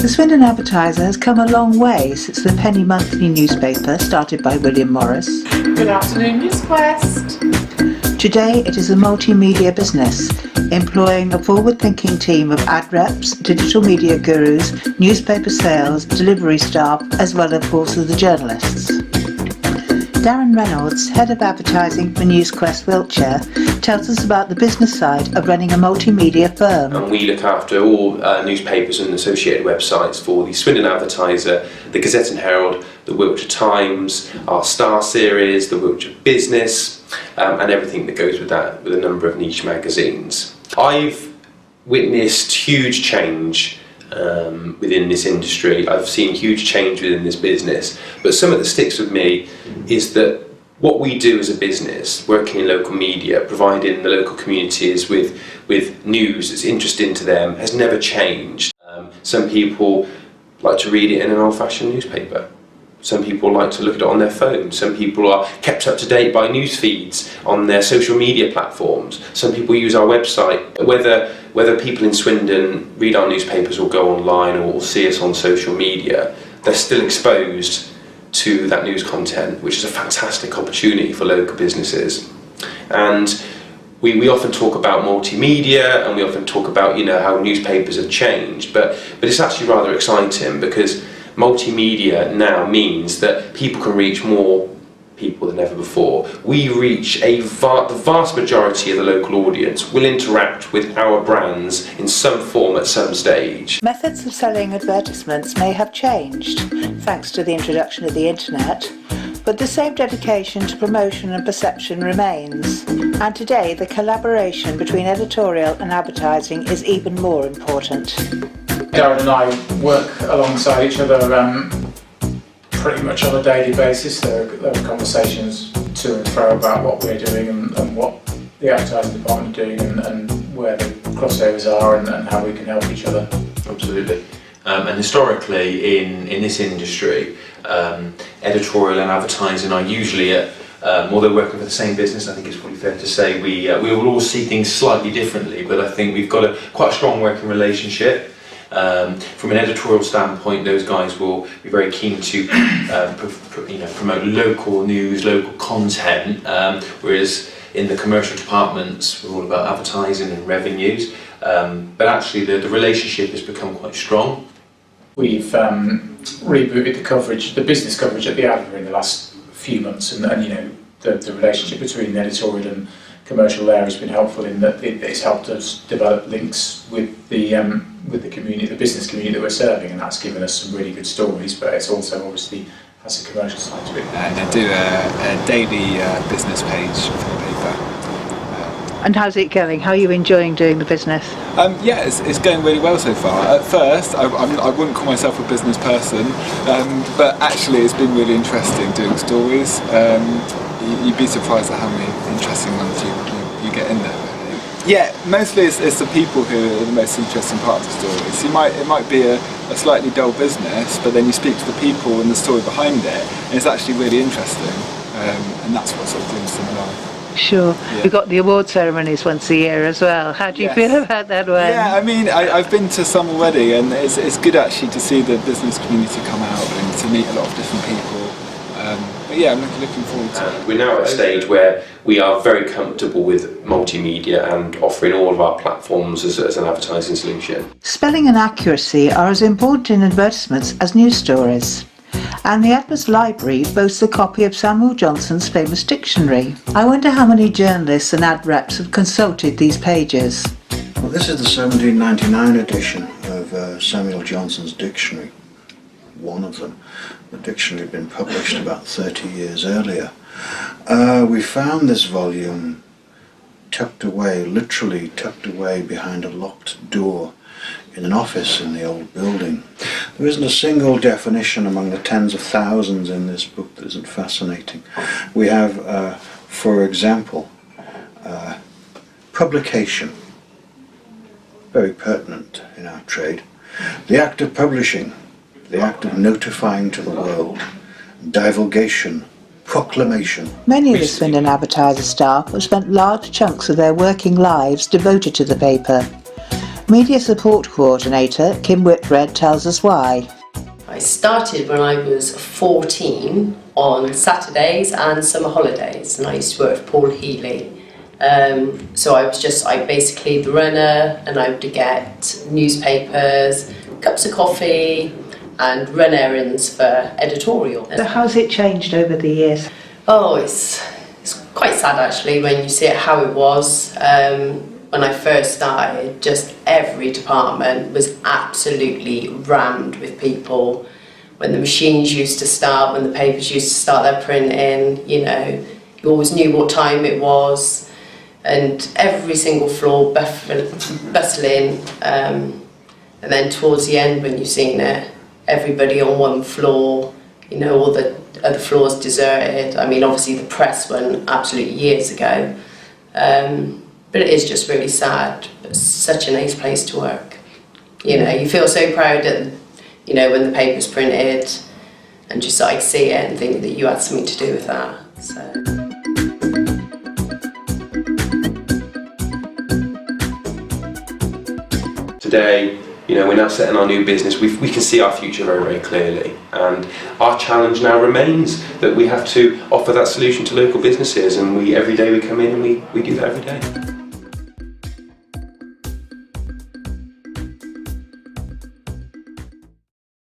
The Swindon Advertiser has come a long way since the penny monthly newspaper started by William Morris. Good afternoon, NewsQuest. Today it is a multimedia business, employing a forward-thinking team of ad reps, digital media gurus, newspaper sales, delivery staff, as well of course as the journalists. Darren Reynolds, Head of Advertising for NewsQuest Wiltshire, tells us about the business side of running a multimedia firm. And we look after all newspapers and associated websites for the Swindon Advertiser, the Gazette and Herald, the Wiltshire Times, our Star series, the Wiltshire Business, and everything that goes with that, with a number of niche magazines. I've witnessed huge change within this industry. I've seen huge change within this business, but something that sticks with me is that what we do as a business, working in local media, providing the local communities with news that's interesting to them, has never changed. Some people like to read it in an old-fashioned newspaper. Some people like to look at it on their phone. Some people are kept up to date by news feeds on their social media platforms. Some people use our website. Whether people in Swindon read our newspapers or go online or see us on social media, they're still exposed to that news content, which is a fantastic opportunity for local businesses. And we often talk about multimedia, and we often talk about how newspapers have changed, but it's actually rather exciting, because multimedia now means that people can reach more people than ever before. We reach the vast majority of the local audience will interact with our brands in some form at some stage. Methods of selling advertisements may have changed, thanks to the introduction of the internet, but the same dedication to promotion and perception remains. And today, the collaboration between editorial and advertising is even more important. Darren and I work alongside each other pretty much on a daily basis. There are conversations to and fro about what we're doing and what the advertising department are doing and where the crossovers are and how we can help each other. Absolutely. And historically in this industry, editorial and advertising are usually although working for the same business, I think it's probably fair to say we will all see things slightly differently, but I think we've got quite a strong working relationship. From an editorial standpoint, those guys will be very keen to promote local news, local content, whereas in the commercial departments we're all about advertising and revenues, but actually the relationship has become quite strong. We've rebooted the business coverage at the Advertiser in the last few months, and the relationship between the editorial and commercial there has been helpful in that it's helped us develop links with the community, the business community that we're serving, and that's given us some really good stories, but it's also obviously has a commercial side to it. And I do a daily business page for the paper. And how's it going? How are you enjoying doing the business? Yeah, it's going really well so far. At first, I wouldn't call myself a business person, but actually it's been really interesting doing stories. You'd be surprised at how many interesting ones you get in there. Yeah, mostly it's the people who are the most interesting part of the story. So it might be a slightly dull business, but then you speak to the people and the story behind it, and it's actually really interesting, and that's what sort of brings them alive. Sure. Yeah. We've got the award ceremonies once a year as well. How do you feel about that one? Yeah, I mean, I've been to some already, and it's good actually to see the business community come out and to meet a lot of different people. But yeah, I'm looking forward to it. We're now at a stage where we are very comfortable with multimedia and offering all of our platforms as an advertising solution. Spelling and accuracy are as important in advertisements as news stories. And the Adverts Library boasts a copy of Samuel Johnson's famous dictionary. I wonder how many journalists and ad reps have consulted these pages. Well, this is the 1799 edition of Samuel Johnson's dictionary. One of them. The dictionary had been published about 30 years earlier. We found this volume tucked away, literally tucked away behind a locked door in an office in the old building. There isn't a single definition among the tens of thousands in this book that isn't fascinating. We have, for example, publication, very pertinent in our trade. The act of publishing, the act of notifying to the world, divulgation, proclamation. Many of the Swindon Advertiser staff have spent large chunks of their working lives devoted to the paper. Media Support Coordinator Kim Whitbread tells us why. I started when I was 14 on Saturdays and summer holidays, and I used to work for Paul Healy. So I was basically the runner, and I would get newspapers, cups of coffee, and run errands for editorial. So how's it changed over the years? Oh, it's quite sad actually when you see it how it was. When I first started, just every department was absolutely rammed with people. When the machines used to start, when the papers used to start their printing, you know, you always knew what time it was, and every single floor bustling. And then towards the end, when you've seen it, everybody on one floor, you know, all the other floors deserted. I mean, obviously the press went absolutely years ago. But it is just really sad. It's such a nice place to work. You know, you feel so proud that, you know, when the paper's printed, and just like see it and think that you had something to do with that. So. Today, you know, we're now setting our new business. We can see our future very, very clearly, and our challenge now remains that we have to offer that solution to local businesses, and every day we come in and we do that every day.